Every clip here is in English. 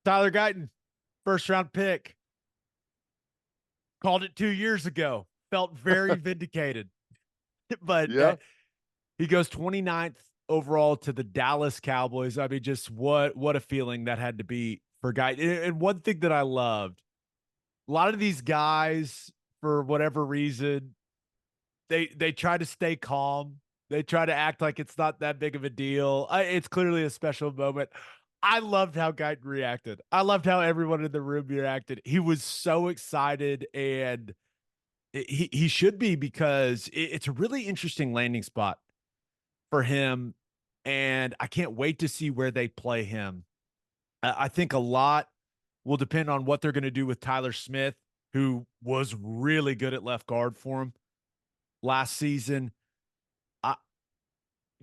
Tyler Guyton, first round pick. Called it 2 years ago. Felt very vindicated. But Yeah. he goes 29th overall to the Dallas Cowboys. I mean, just what a feeling that had to be for Guyton. And one thing that I loved, a lot of these guys, for whatever reason, they try to stay calm. They try to act like it's not that big of a deal. It's clearly a special moment. I loved how Guyton reacted. I loved how everyone in the room reacted. He was so excited, and he should be, because it's a really interesting landing spot for him, and I can't wait to see where they play him. I think a lot will depend on what they're going to do with Tyler Smith, who was really good at left guard for him last season. I,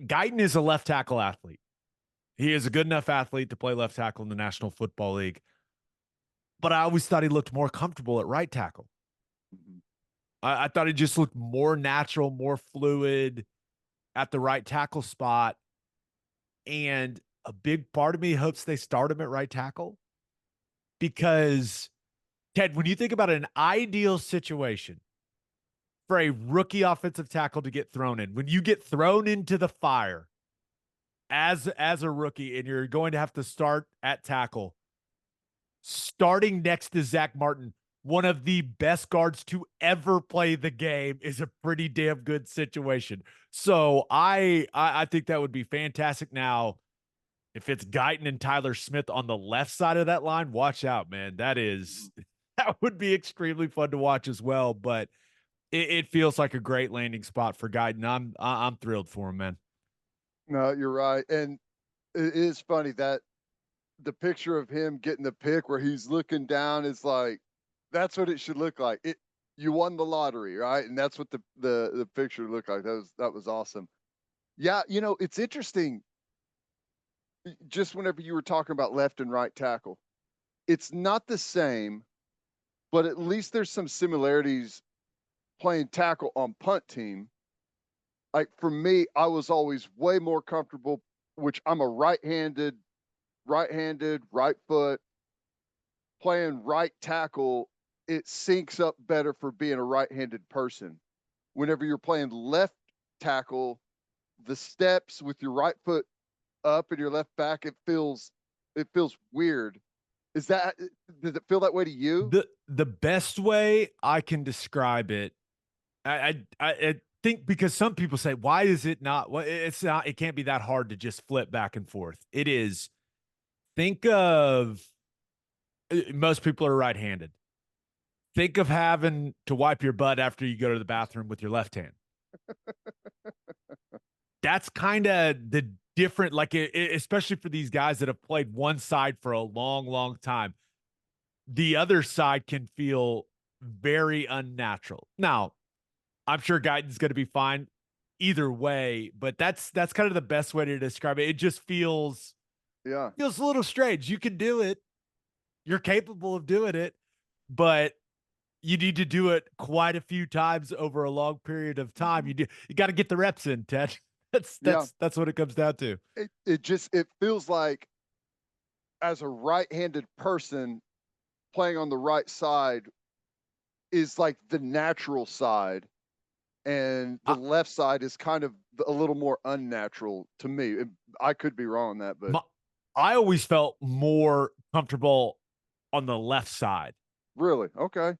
Guyton is a left tackle athlete. He is a good enough athlete to play left tackle in the National Football League. But I always thought he looked more comfortable at right tackle. Mhm. I thought he just looked more natural, more fluid at the right tackle spot. And a big part of me hopes they start him at right tackle, because, Ted, when you think about an ideal situation for a rookie offensive tackle to get thrown in, when you get thrown into the fire as a rookie and you're going to have to start at tackle, starting next to Zach Martin, one of the best guards to ever play the game, is a pretty damn good situation. So I think that would be fantastic. Now, if it's Guyton and Tyler Smith on the left side of that line, watch out, man. That would be extremely fun to watch as well. But it feels like a great landing spot for Guyton. I'm thrilled for him, man. No, you're right. And it is funny that the picture of him getting the pick where he's looking down is like, that's what it should look like. You won the lottery, right? And that's what the picture looked like. That was awesome. Yeah, it's interesting. Just whenever you were talking about left and right tackle, it's not the same, but at least there's some similarities playing tackle on punt team. Like for me, I was always way more comfortable, which I'm a right-handed, right foot, playing right tackle. It syncs up better for being a right-handed person. Whenever you're playing left tackle, the steps with your right foot up and your left back, it feels weird. Does it feel that way to you? The best way I can describe it, I think, because some people say, why is it not? Well, it's not. It can't be that hard to just flip back and forth. It is. Think of, most people are right-handed. Think of having to wipe your butt after you go to the bathroom with your left hand. That's kind of the different, like, especially for these guys that have played one side for a long, long time. The other side can feel very unnatural. Now, I'm sure Guyton's going to be fine either way, but that's kind of the best way to describe it. It just Yeah. feels a little strange. You can do it. You're capable of doing it, but you need to do it quite a few times over a long period of time. Mhm. You got to get the reps in, Ted. That's Yeah. that's that's what it comes down to. It feels like, as a right-handed person playing on the right side, is like the natural side, and the I, left side is kind of a little more unnatural to me. I could be wrong on that, but my, I always felt more comfortable on the left side. really, okay.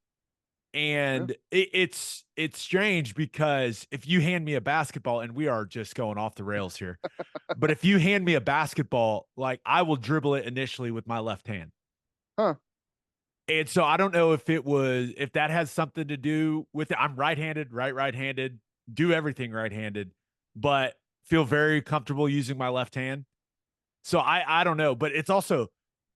Yeah. And it's strange, because if you hand me a basketball, and we are just going off the rails here, but if you hand me a basketball, like, I will dribble it initially with my left hand. Huh. And so I don't know if that has something to do with it. I'm right-handed, right-handed, do everything right-handed, but feel very comfortable using my left hand. So I don't know, but it's also,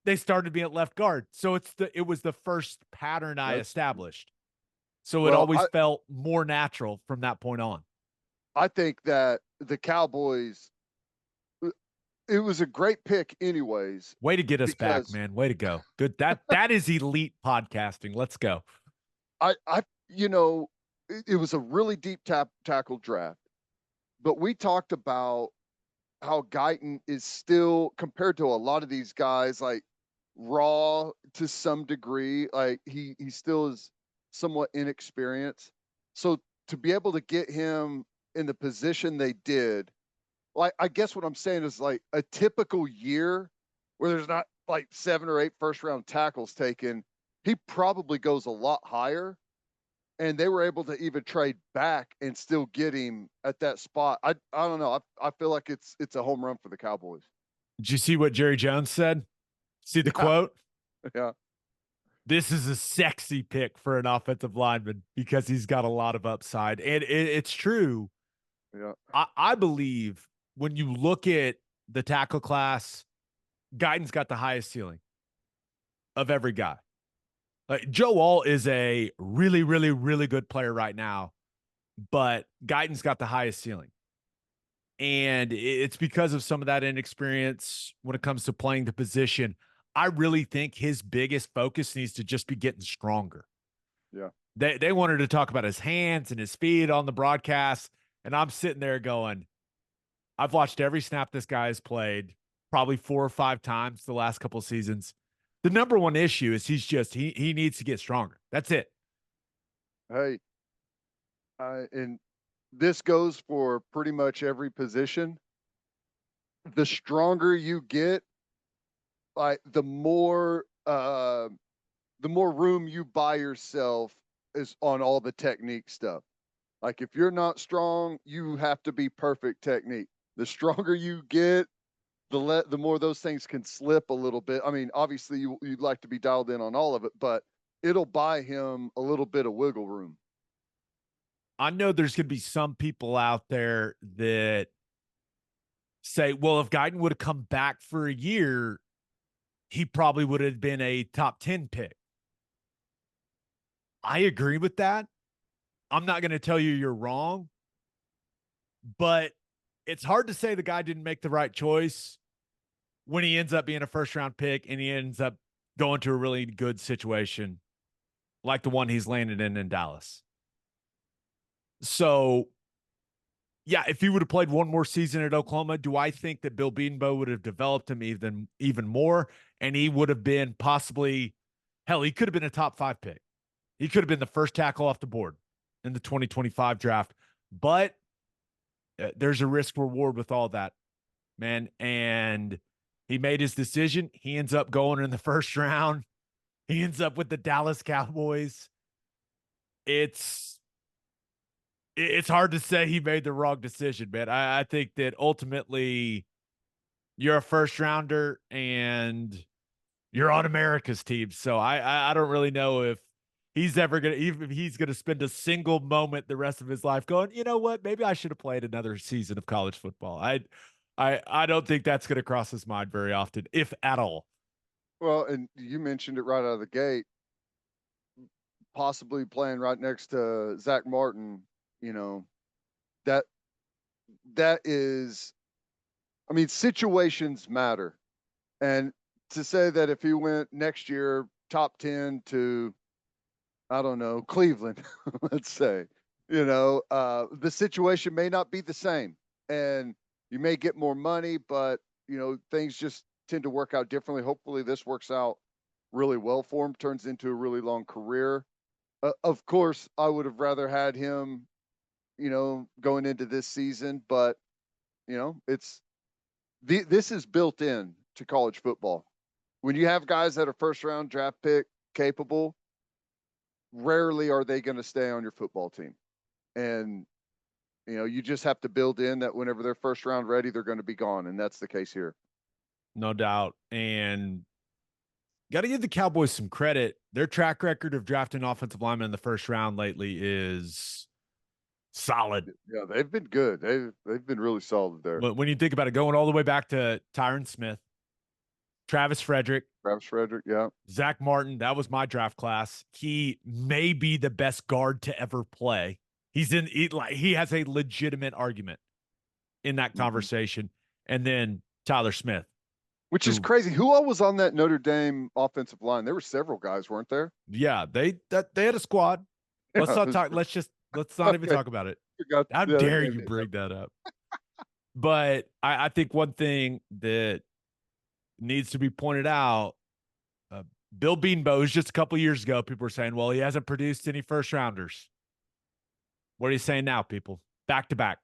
they started me at left guard. So it was the first pattern I That's established. So it well, always I felt more natural from that point on. I think that the Cowboys, it was a great pick anyways, Way to get us back, because man. Way to go. Good. That is elite podcasting. Let's go. I it was a really deep tackle draft, but we talked about how Guyton is still, compared to a lot of these guys, like raw to some degree. Like he still is somewhat inexperienced. So to be able to get him in the position they did, like I guess what I'm saying is like a typical year where there's not like 7 or 8 first round tackles taken, he probably goes a lot higher. And they were able to even trade back and still get him at that spot. I don't know. I feel like it's a home run for the Cowboys. Did you see what Jerry Jones said? See the Yeah, quote? yeah, This is a sexy pick for an offensive lineman because he's got a lot of upside. And it's true. yeah. I believe when you look at the tackle class, Guyton's got the highest ceiling of every guy. Like Joe All is a really, really, really good player right now, but Guyton's got the highest ceiling. And it's because of some of that inexperience when it comes to playing the position. I really think his biggest focus needs to just be getting stronger. Yeah. They wanted to talk about his hands and his feet on the broadcast, and I'm sitting there going, I've watched every snap this guy has played, probably 4 or 5 times the last couple of seasons. The number one issue is he needs to get stronger. That's it. Hey, and this goes for pretty much every position. The stronger you get, like the more room you buy yourself is on all the technique stuff. Like if you're not strong, you have to be perfect technique. The stronger you get, the more those things can slip a little bit. I mean, obviously you'd like to be dialed in on all of it, but it'll buy him a little bit of wiggle room. I know there's going to be some people out there that say, well, if Guyton would have come back for a year, he probably would have been a top 10 pick. I agree with that. I'm not going to tell you you're wrong, but it's hard to say the guy didn't make the right choice when he ends up being a first round pick and he ends up going to a really good situation like the one he's landed in Dallas. So, yeah, if he would have played one more season at Oklahoma, do I think that Bill Bedenbaugh would have developed him even more, and he would have been possibly, hell, he could have been a top 5 pick. He could have been the first tackle off the board in the 2025 draft. But there's a risk reward with all that, man. And he made his decision. He ends up going in the first round. He ends up with the Dallas Cowboys. It's hard to say he made the wrong decision, man. I think that ultimately you're a first rounder and you're on America's team. So I don't really know if he's ever gonna, even if he's gonna spend a single moment the rest of his life going, you know what, maybe I should have played another season of college football. I don't think that's gonna cross his mind very often, if at all. Well, and you mentioned it right out of the gate, possibly playing right next to Zach Martin. You know, that that is, I mean, situations matter. And to say that if he went next year top 10 to, I don't know, Cleveland, let's say, the situation may not be the same. And you may get more money, but, things just tend to work out differently. Hopefully, this works out really well for him, turns into a really long career. Of course, I would have rather had him, going into this season, but, this is built in to college football. When you have guys that are first round draft pick capable, rarely are they going to stay on your football team. And, you just have to build in that whenever they're first round ready, they're going to be gone. And that's the case here. No doubt. And got to give the Cowboys some credit. Their track record of drafting offensive linemen in the first round lately is solid. Yeah, they've been good. They've been really solid there. When you think about it, going all the way back to Tyron Smith, Travis Frederick, yeah. Zach Martin, that was my draft class. He may be the best guard to ever play. He has a legitimate argument in that conversation. And then Tyler Smith. Which is crazy. Who all was on that Notre Dame offensive line? There were several guys, weren't there? Yeah, they had a squad. Let's not talk. Let's not even talk about it. How dare you bring that up? But I think one thing that needs to be pointed out Bill Beanbo was just a couple years ago. People were saying, well, he hasn't produced any first rounders. What are you saying now, people? Back to back.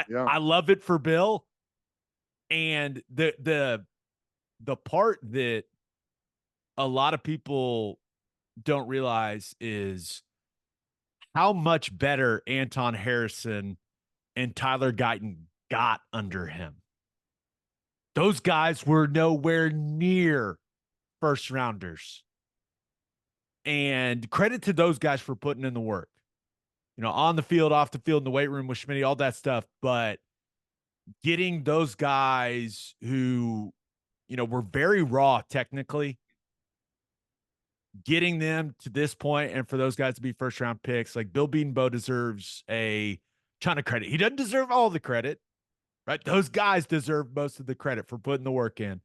Yeah. I love it for Bill. And the part that a lot of people don't realize is how much better Anton Harrison and Tyler Guyton got under him. Those guys were nowhere near first rounders. And credit to those guys for putting in the work. On the field, off the field, in the weight room with Schmitty, all that stuff. But getting those guys who, were very raw technically, getting them to this point, and for those guys to be first round picks, like Bill Bedenbaugh deserves a ton of credit. He doesn't deserve all the credit, right? Those guys deserve most of the credit for putting the work in.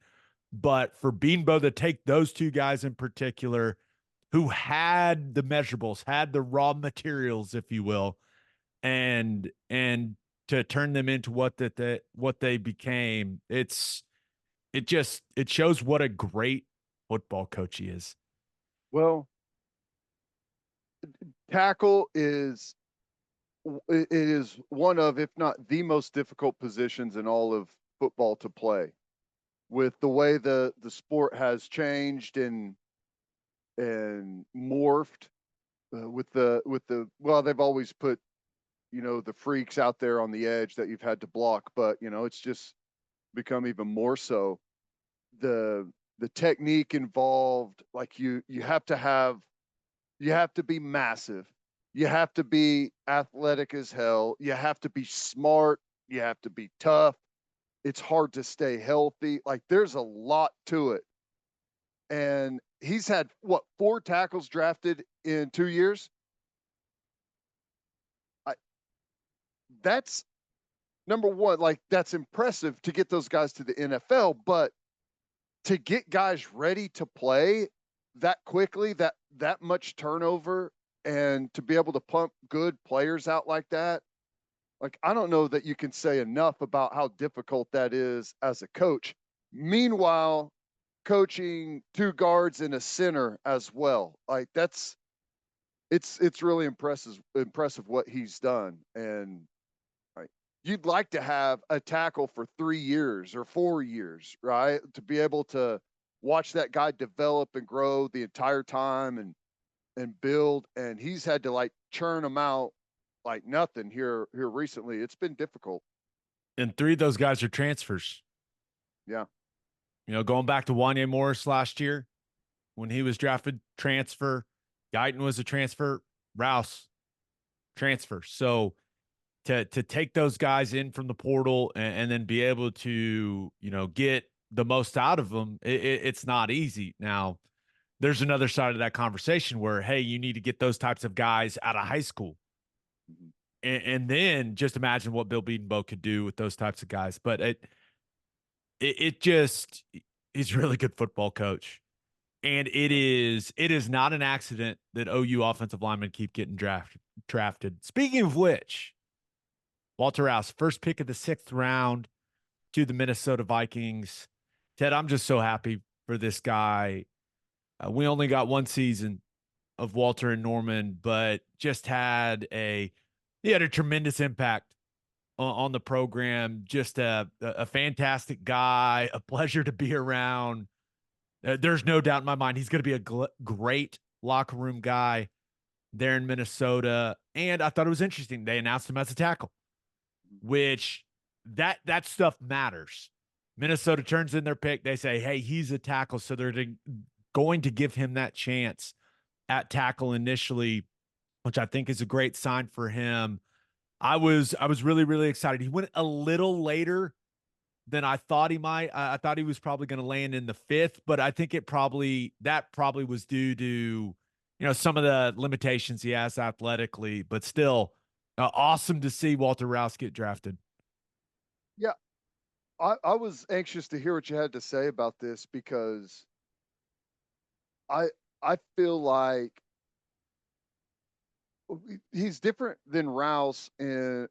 But for Bedenbaugh to take those two guys in particular, who had the measurables, had the raw materials, if you will, and to turn them into what they became, it shows what a great football coach he is. Well, tackle is one of, if not the most difficult positions in all of football to play. With the way the sport has changed and morphed, with the well, they've always put the freaks out there on the edge that you've had to block, but it's just become even more so. The technique involved, like you have to be massive, you have to be athletic as hell, you have to be smart, you have to be tough. It's hard to stay healthy. Like, there's a lot to it. And he's had 4 tackles drafted in 2 years. That's number one. Like, that's impressive to get those guys to the NFL, but to get guys ready to play that quickly, that much turnover, and to be able to pump good players out like that, like, I don't know that you can say enough about how difficult that is as a coach. Meanwhile, coaching 2 guards and a center as well. Like, it's really impressive what he's done. And you'd like to have a tackle for 3 years or 4 years, right? To be able to watch that guy develop and grow the entire time and build. And he's had to churn them out like nothing here recently. It's been difficult. And 3 of those guys are transfers. Yeah. Going back to Wanya Morris last year when he was drafted, transfer. Guyton was a transfer. Rouse, transfer. So to take those guys in from the portal and then be able to, get the most out of them, it's not easy. Now, there's another side of that conversation where, hey, you need to get those types of guys out of high school. Mm-hmm. And then just imagine what Bill Bedenbaugh could do with those types of guys. But he's a really good football coach. And it is not an accident that OU offensive linemen keep getting drafted. Speaking of which, Walter Rouse, first pick of the 6th round to the Minnesota VIkings. Ted, I'm just so happy for this guy. We only got 1 season of Walter and Norman, but just had a tremendous impact on the program. Just a fantastic guy, a pleasure to be around. There's no doubt in my mind he's going to be a great locker room guy there in Minnesota. And I thought it was interesting. They announced him as a tackle, which that stuff matters. Minnesota turns in their pick. They say, hey, he's a tackle. So they're going to give him that chance at tackle initially, which I think is a great sign for him. I was really, really excited. He went a little later than I thought he might. I thought he was probably going to land in the 5th, but I think that probably was due to, some of the limitations he has athletically, but still awesome to see Walter Rouse get drafted. Yeah. I was anxious to hear what you had to say about this, because I feel like he's different than Rouse than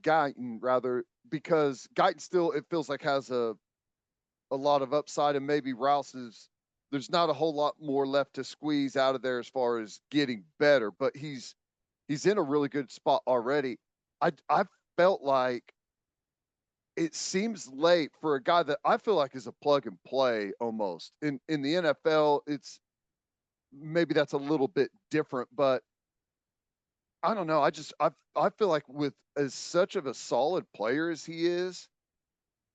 Guyton, rather, because Guyton still, it feels like, has a a lot of upside, and maybe Rouse is there's not a whole lot more left to squeeze out of there as far as getting better, but he's in a really good spot already. I felt like it seems late for a guy that I feel like is a plug and play almost. In the NFL, it's maybe that's a little bit different, but I don't know. I feel like with as such of a solid player as he is,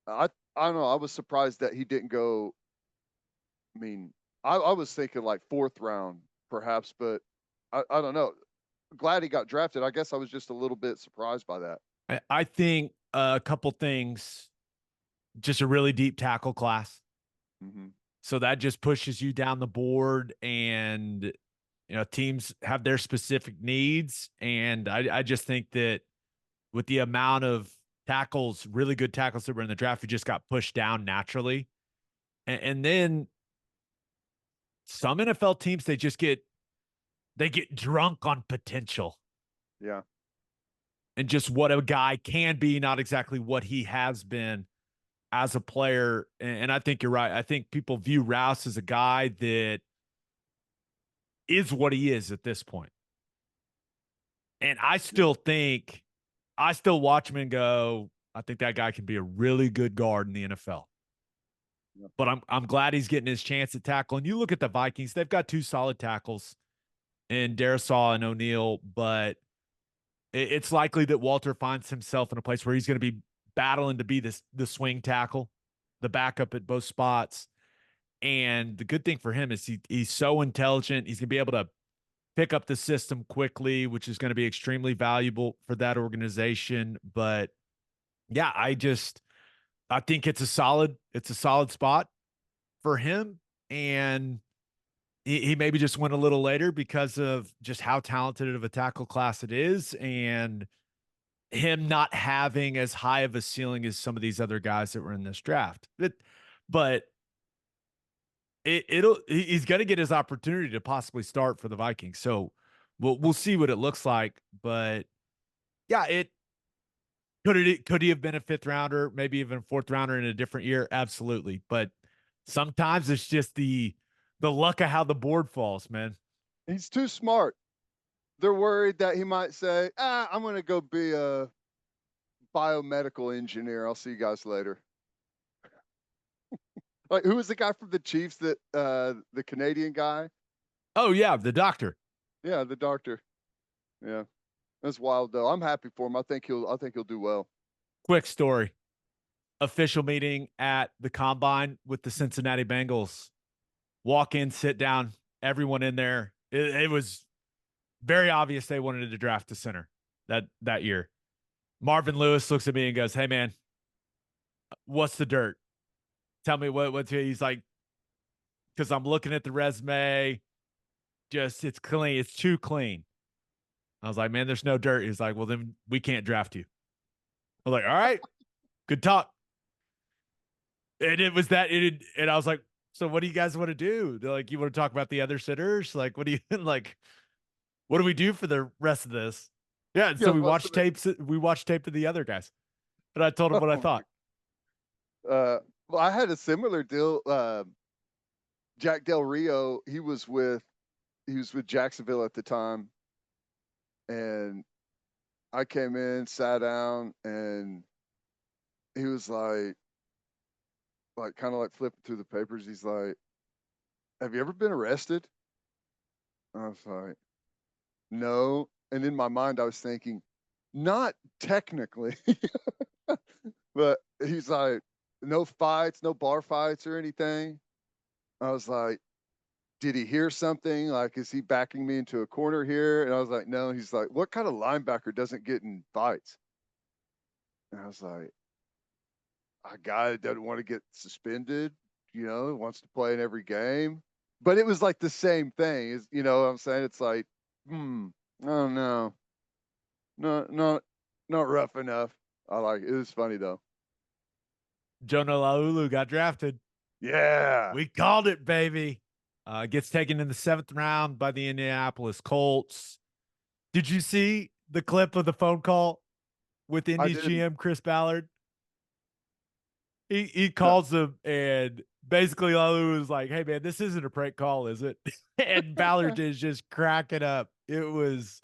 I don't know. I was surprised that he didn't go. I mean, I was thinking like fourth round perhaps, but I don't know. Glad he got drafted. I guess I was just a little bit surprised by that. I think a couple things, just a really deep tackle class. Mm-hmm. So that just pushes you down the board, and teams have their specific needs. And I just think that with the amount of tackles, really good tackles that were in the draft, we just got pushed down naturally. And then some NFL teams, they get drunk on potential Yeah. and just what a guy can be, not exactly what he has been as a player. And I think you're right. I think people view Rouse as a guy that is what he is at this point. And I still watch him and go, I think that guy can be a really good guard in the NFL. Yeah. But I'm glad he's getting his chance at tackle. And you look at the Vikings, they've got two solid tackles in Darisaw and O'Neal, but it's likely that Walter finds himself in a place where he's going to be battling to be the swing tackle, the backup at both spots. And the good thing for him is he's so intelligent. He's going to be able to pick up the system quickly, which is going to be extremely valuable for that organization. But yeah, I think it's a solid spot for him. And he maybe just went a little later because of just how talented of a tackle class it is, and him not having as high of a ceiling as some of these other guys that were in this draft. But he's going to get his opportunity to possibly start for the Vikings. So we'll see what it looks like. But yeah, could he have been a fifth rounder, maybe even fourth rounder in a different year? Absolutely. But sometimes it's just the luck of how the board falls, man. He's too smart. They're worried that he might say, I'm going to go be a biomedical engineer. I'll see you guys later. Like, who was the guy from the Chiefs that the Canadian guy? Oh yeah, the doctor. Yeah, the doctor. Yeah. That's wild though. I'm happy for him. I think he'll do well. Quick story. Official meeting at the combine with the Cincinnati Bengals. Walk in, sit down, everyone in there. It was very obvious they wanted to draft a center that year. Marvin Lewis looks at me and goes, "Hey man, what's the dirt? Tell me what's here." He's like, "Because I'm looking at the resume, just it's clean, it's too clean." I was like, "Man, there's no dirt." He's like, "Well, then we can't draft you." I was like, "All right, good talk." And it was that and I was like, "So what do you guys want to do?" They're like, "You want to talk about the other sitters? Like, what do you like? What do we do for the rest of this?" Yeah, and so Yeah, we watched tapes. We watched tape of the other guys, and I told him what I thought. Well, I had a similar deal. Jack Del Rio, he was with Jacksonville at the time, and I came in, sat down, and he was like kind of like flipping through the papers. He's like, "Have you ever been arrested?" I was like, "No." And in my mind, I was thinking, not technically, but he's like, "No fights, no bar fights or anything." I was like, "Did he hear something? Like, is he backing me into a corner here?" And I was like, "No." He's like, "What kind of linebacker doesn't get in fights?" And I was like, "A guy that doesn't want to get suspended, wants to play in every game." But it was like the same thing. Is what I'm saying? It's like, I don't know. Not not rough enough. I like it. It was funny though. Jonah Laulu got drafted. Yeah. We called it, baby. Gets taken in the 7th round by the Indianapolis COlts. Did you see the clip of the phone call with I Indy's didn't. GM Chris Ballard? he calls him, and basically Laulu was like, "Hey man, this isn't a prank call, is it?" And Ballard is just cracking up. It was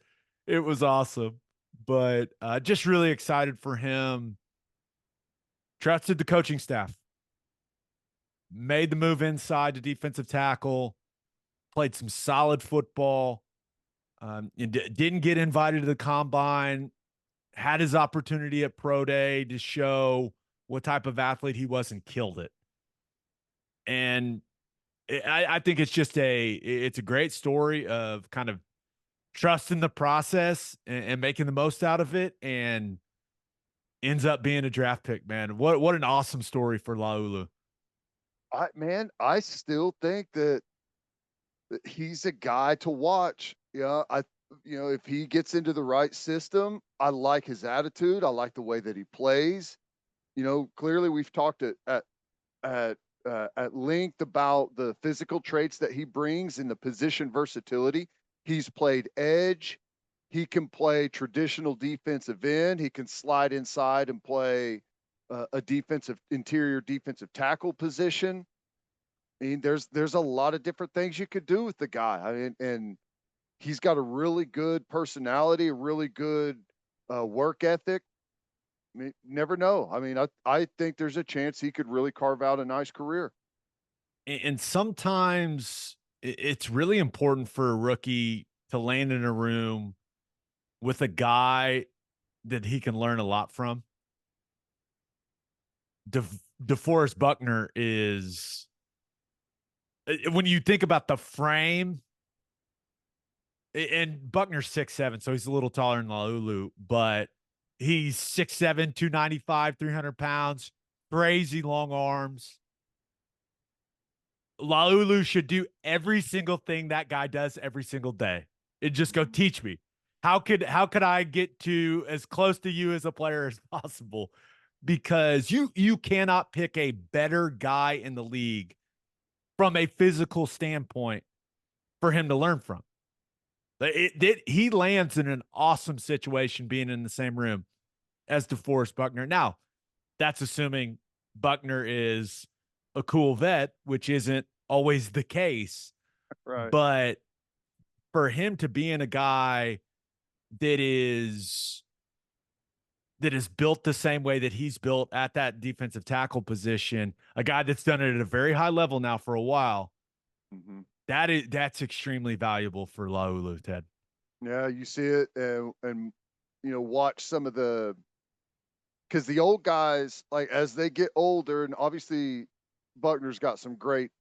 awesome, but just really excited for him. Trusted the coaching staff, made the move inside to defensive tackle, played some solid football. Didn't get invited to the combine. Had his opportunity at pro day to show what type of athlete he was and killed it. And I think it's a great story of kind of trusting the process and making the most out of it, and ends up being a draft pick, man. What an awesome story for Laulu. I still think that he's a guy to watch. Yeah, if he gets into the right system, I like his attitude. I like the way that he plays. Clearly we've talked at at length about the physical traits that he brings and the position versatility. He's played edge. He can play traditional defensive end. He can slide inside and play a interior defensive tackle position. I mean, there's a lot of different things you could do with the guy. I mean, and he's got a really good personality, a really good work ethic. I mean, never know. I mean, I think there's a chance he could really carve out a nice career. And sometimes it's really important for a rookie to land in a room with a guy that he can learn a lot from. DeForest Buckner is, when you think about the frame, and Buckner's 6'7", so he's a little taller than Laulu, but he's 6'7", 295, 300 pounds, crazy long arms. Laulu should do every single thing that guy does every single day. And just go teach me. How could I get to as close to you as a player as possible? Because you cannot pick a better guy in the league from a physical standpoint for him to learn from. He lands in an awesome situation being in the same room as DeForest Buckner. Now, that's assuming Buckner is a cool vet, which isn't always the case. Right. But for him to be in a guy that is built the same way that he's built at that defensive tackle position, a guy that's done it at a very high level now for a while, Mm-hmm. that's extremely valuable for Laulu, Ted. Yeah, you see it, and watch some of because the old guys, like as they get older, and obviously Buckner's got some great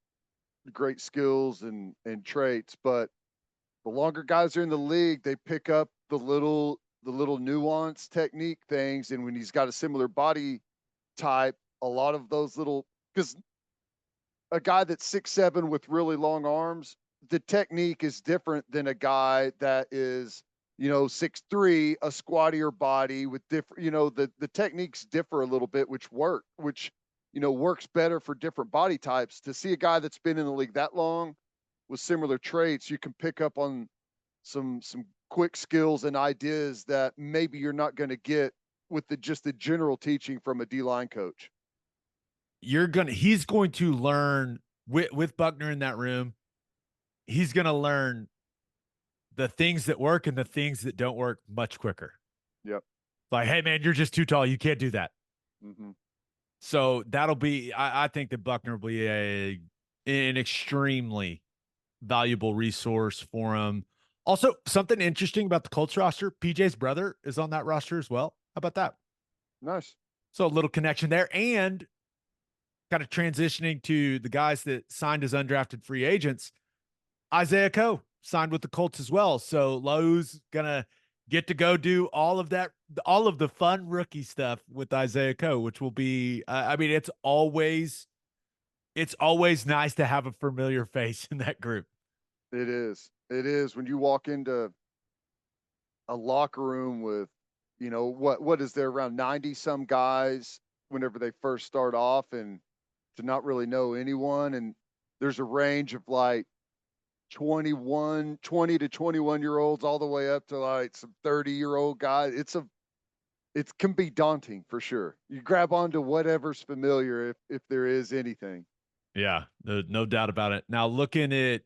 skills and traits, but the longer guys are in the league, they pick up the little nuance technique things, and when he's got a similar body type, a lot of those little, because a guy that's 6'7" with really long arms, the technique is different than a guy that is 6'3", a squattier body with different, the techniques differ a little bit, which works better for different body types. To see a guy that's been in the league that long with similar traits, you can pick up on some quick skills and ideas that maybe you're not going to get with just the general teaching from a D-line coach. He's going to learn with Buckner in that room. He's going to learn the things that work and the things that don't work much quicker. Yep. Like, hey man, you're just too tall. You can't do that. Mm-hmm. So that'll be, I think that Buckner will be an extremely valuable resource for him. Also, something interesting about the Colts roster, PJ's brother is on that roster as well. How about that? Nice. So a little connection there, and kind of transitioning to the guys that signed as undrafted free agents. Isaiah Coe signed with the Colts as well. So Lau's gonna get to go do all of the fun rookie stuff with Isaiah Coe, which will be, I mean, it's always nice to have a familiar face in that group. It is. It is when you walk into a locker room with, what is there, around 90 some guys whenever they first start off, and to not really know anyone. And there's a range of like 20 to 21 year olds all the way up to like some 30-year-old guys. it can be daunting for sure. You grab onto whatever's familiar if there is anything. Yeah, no doubt about it. Now, looking at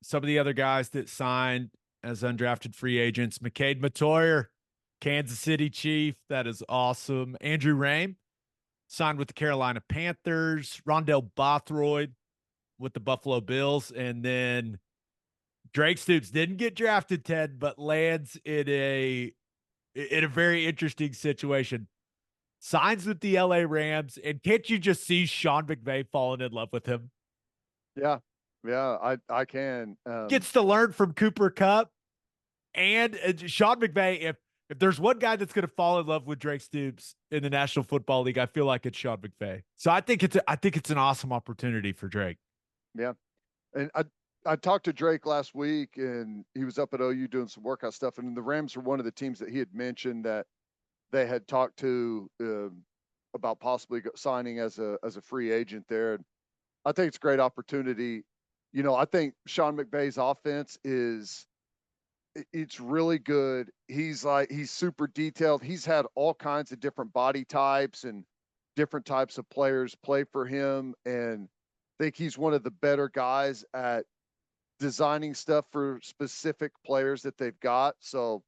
some of the other guys that signed as undrafted free agents, McKade Mettauer, Kansas City Chief. That is awesome. Andrew Raym signed with the Carolina Panthers. Rondell Bothroyd with the Buffalo Bills. And then Drake Stoops didn't get drafted, Ted, but lands in a very interesting situation. Signs with the LA Rams, and can't you just see Sean McVay falling in love with him? Yeah. Yeah, I can. Gets to learn from Cooper Kupp and Sean McVay. If there's one guy that's going to fall in love with Drake Stoops in the National Football League, I feel like it's Sean McVay. So I think it's an awesome opportunity for Drake. Yeah. And I talked to Drake last week, and he was up at OU doing some workout stuff. And the Rams were one of the teams that he had mentioned that they had talked to about possibly signing as a free agent there. And I think it's a great opportunity. You know, I think Sean McVay's offense it's really good. He's super detailed. He's had all kinds of different body types and different types of players play for him, and I think he's one of the better guys at designing stuff for specific players that they've got. So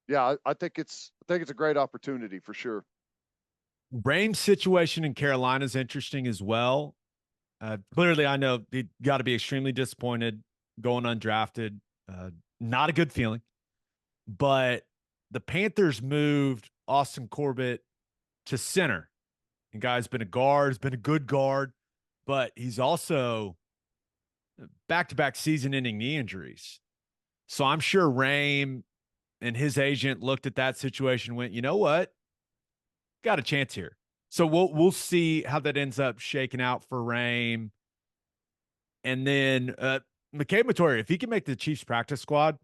yeah, I think it's a great opportunity for sure. Raym's situation in Carolina is interesting as well. Clearly, I know he got to be extremely disappointed going undrafted. Not a good feeling. But the Panthers moved Austin Corbett to center. And guy's been a guard, has been a good guard, but he's also back-to-back season-ending knee injuries. So I'm sure Raym and his agent looked at that situation and went, you know what? Got a chance here. So we'll see how that ends up shaking out for Raym. And then McKade Mettauer, if he can make the Chiefs practice squad,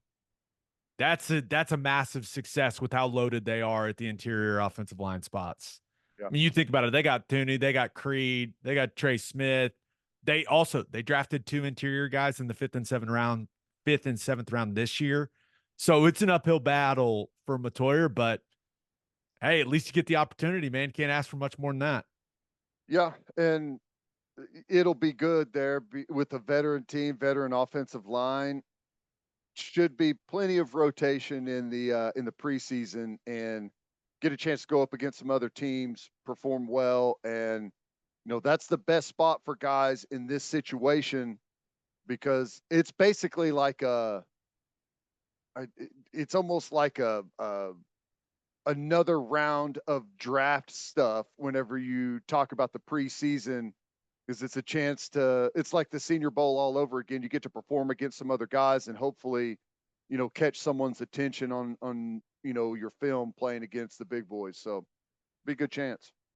that's a massive success with how loaded they are at the interior offensive line spots. Yeah. I mean, you think about it, they got Tooney, they got Creed, they got Trey Smith. They drafted 2 interior guys in the 5th and 7th round this year. So it's an uphill battle for Mettauer, but hey, at least you get the opportunity, man. Can't ask for much more than that. Yeah, and it'll be good there with a veteran team, veteran offensive line. Should be plenty of rotation in the preseason and get a chance to go up against some other teams, perform well, and that's the best spot for guys in this situation because it's basically like it's almost like another round of draft stuff whenever you talk about the preseason, because it's a chance it's like the Senior Bowl all over again. You get to perform against some other guys and hopefully, catch someone's attention on your film playing against the big boys. So be a good chance.